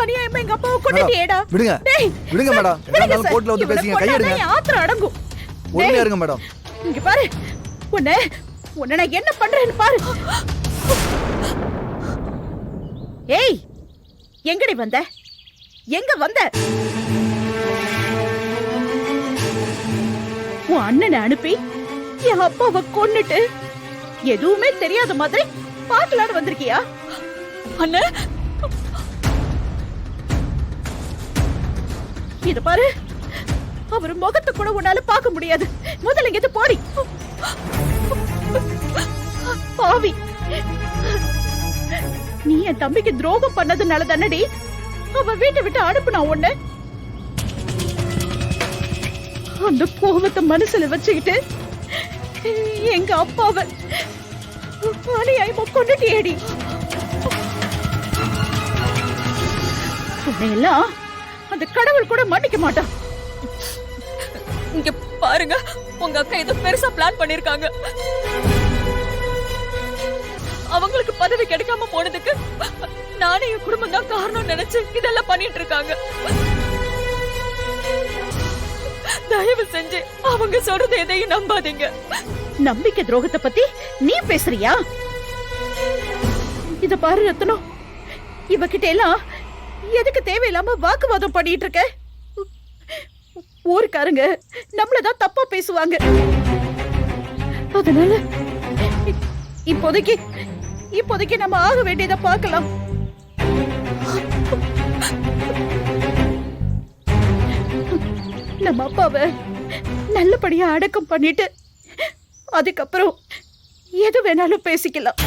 அநியாயமா எங்க அப்பாவை கொண்டுட்டியேடா. விடுங்க டேய் விடுங்க மேடம். விடுங்க கோர்ட்ல வந்து பேசுங்க. கையெடுங்க. ஆத்திரம் அடங்கும். ஒழுங்கா இருங்க மேடம். இங்க பாரு, உன்னை நான் என்ன பண்றேன்னு பாரு. ஏய், எங்கடி வந்த? எங்க வந்த? உன் அண்ணனை அனுப்பி என் அப்பாவை கொன்னுட்டு எதுவுமே தெரியாத மாதிரி பாக்கலான்னு வந்திருக்கியா? அண்ணே, இத பாரு, அவர் முகத்தை கூட உன்னால பார்க்க முடியாது. முதல்ல இங்க போடி பாவி. நீ என் தம்பிக்கு துரோகம் பண்ணதுனால தானடி அவன் வீட்டை விட்டு அனுப்புனா உன்ன. அந்த கோபத்தை மனசுல வச்சுக்கிட்டு எங்க அப்பாவை அநியாயமா கொண்டுட்டியேடி. உன்னையெல்லாம் அந்த கடவுள் கூட மன்னிக்க மாட்டான். இங்க பாருங்க, உங்க அக்கா ஏதோ பெருசா பிளான் பண்ணிருக்காங்க. அவங்களுக்கு பதவி கிடைக்காம போனதுக்கு நானே என் குடும்பம் தான் காரணம் நினைச்சு இதெல்லாம் பண்ணிட்டு இருக்காங்க. தயவு செஞ்சு அவங்க சொல்றது எதையும் நம்பாதீங்க. நம்பிக்கை துரோகத்தை பத்தி நீ பேசுறியா? இத பாரு ரத்னம், இவகிட்ட எல்லாம் எதுக்கு தேவையில்லாம வாக்குவாதம் பண்ணிட்டு இருக்க? ஊருக்காரங்க நம்மளதான் தப்பா பேசுவாங்க. அதனால இப்போதைக்கு நம்ம ஆக வேண்டியதை பார்க்கலாம். நம்ம அப்பாவை நல்லபடியா அடக்கம் பண்ணிட்டு அதுக்கப்புறம் எது வேணாலும் பேசிக்கலாம்.